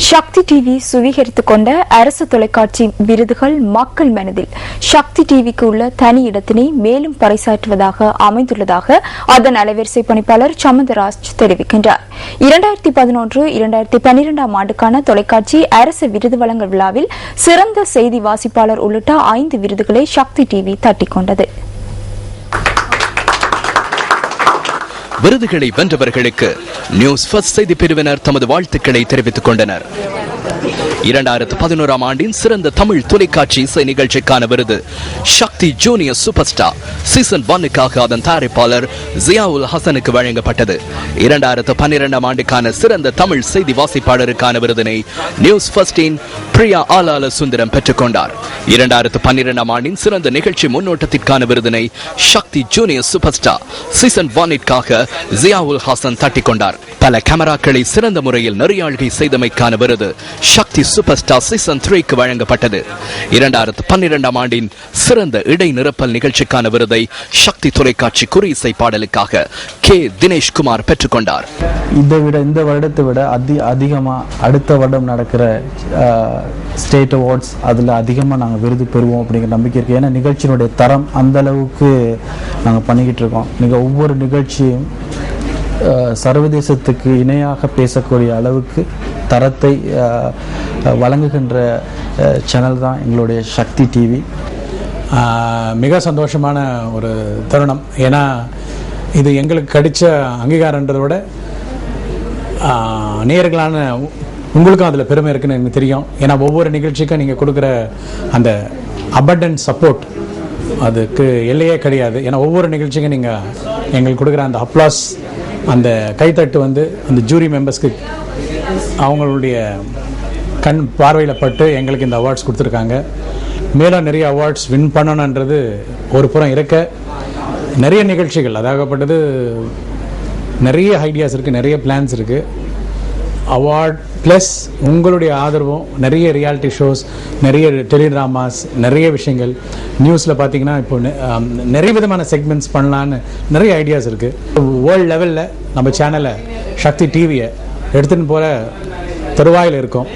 சக்தி TV சுவீகரித்துக் கொண்ட அரசு தொலைக்காட்சி விருதுகள் மக்கள் மனதில் சக்தி டிவிக்கு உள்ள தனி இடத்தினை மேலும் பறைசாற்றுவதாக அமைந்துள்ளதாக அதன் அலைவரிசை பணிப்பாளர் சமந்தராஜ் தெரிவிக்கின்றார். 2011-2012 ஆண்டுக்கான தொலைக்காட்சி அரசு விருது வழங்கல் விழாவில் சிறந்த செய்தி வாசிப்பாளர் உள்ளிட்ட 5 விருதுகளை சக்தி டிவி தட்டிக்கொண்டது. விருதுகளை வென்றவர்களுக்கு நியூஸ் ஃபர்ஸ்ட் செய்தி பிரிவினர் தமது வாழ்த்துக்களை தெரிவித்துக் கொண்டனர். 2011 ஆண்டின் சிறந்த தமிழ் தொலைக்காட்சி இசை நிகழ்ச்சிக்கான விருது சக்தி ஜூனியர் சூப்பர் ஸ்டார் சீசன் 1க்காக அதன் தயாரிப்பாளர் ஜியாவுல் ஹசனுக்கு வழங்கப்பட்டது. 2012 ஆண்டுக்கான சிறந்த தமிழ் செய்தி வாசிப்பாளருக்கான விருதினை நியூஸ் ஃபர்ஸ்டின் பிரியா ஆலால சுந்தரம் பெற்றுக் கொண்டார். 2012 ஆண்டின் சிறந்த நிகழ்ச்சி முன்னோட்டத்திற்கான விருதினை Sakthi junior super star season 1க்காக ஜியாவுல் ஹசன் தட்டிக்கொண்டார். பல கேமராக்களை சிறந்த முறையில் நெறியாழ்கை செய்தமைக்கான விருது சக்தி சூப்பர் ஸ்டார் சீசன் 3க்கு வழங்கப்பட்டது. 2012 ஆண்டின் சிறந்த இடை நிரப்பல் நிகழ்ச்சிக்கான விருதை சக்தி தொலைக்காட்சி குறியிசை பாடலுக்காக கே தினேஷ்குமார் பெற்றுக்கொண்டார். இதை விட இந்த வருடத்தை விட அதிகமாக அடுத்த வருடம் நடக்கிற ஸ்டேட் அவார்ட்ஸ் அதில் அதிகமாக நாங்கள் விருது பெறுவோம் அப்படிங்கிற நம்பிக்கை இருக்குது. ஏன்னா நிகழ்ச்சியினுடைய தரம் அந்த அளவுக்கு நாங்கள் பண்ணிக்கிட்டு இருக்கோம். நீங்கள் ஒவ்வொரு நிகழ்ச்சியும் சர்வதேசத்துக்கு இணையாக பேசக்கூடிய அளவுக்கு தரத்தை வழங்குகின்ற சேனல் தான் எங்களுடைய சக்தி டிவி. மிக சந்தோஷமான ஒரு தருணம். ஏன்னா இது எங்களுக்கு கிடைச்ச அங்கீகாரன்றதை விட நேயர்களான உங்களுக்கும் அதில் பெருமை இருக்குன்னு எனக்கு தெரியும். ஏன்னா ஒவ்வொரு நிகழ்ச்சிக்கும் நீங்கள் கொடுக்குற அந்த அபண்டன்ட் சப்போர்ட் அதுக்கு எல்லையே கிடையாது. ஏன்னா ஒவ்வொரு நிகழ்ச்சிக்கும் நீங்கள் எங்களுக்கு கொடுக்குற அந்த அப்ளாஸ், அந்த கைத்தட்டு அந்த ஜூரி மெம்பர்ஸ்க்கு அவங்களுடைய கண் பார்வையில் பட்டு எங்களுக்கு இந்த அவார்ட்ஸ் கொடுத்துருக்காங்க. மேலும் நிறைய அவார்ட்ஸ் வின் பண்ணணுன்றது ஒரு புறம் இருக்க, நிறைய நிகழ்ச்சிகள் அதாகப்பட்டது நிறைய ஐடியாஸ் இருக்குது, நிறைய பிளான்ஸ் இருக்குது. அவார்ட் ப்ளஸ் உங்களுடைய ஆதரவும், நிறைய ரியாலிட்டி ஷோஸ், நிறைய டெலிட்ராமாஸ், நிறைய விஷயங்கள் நியூஸில் பார்த்தீங்கன்னா இப்போ நிறைய விதமான செக்மெண்ட்ஸ் பண்ணலான்னு நிறைய ஐடியாஸ் இருக்குது. வேர்ல்டு லெவலில் நம்ம சேனலை சக்தி டிவியை எடுத்துகிட்டு போகிற தருவாயில் இருக்கோம்.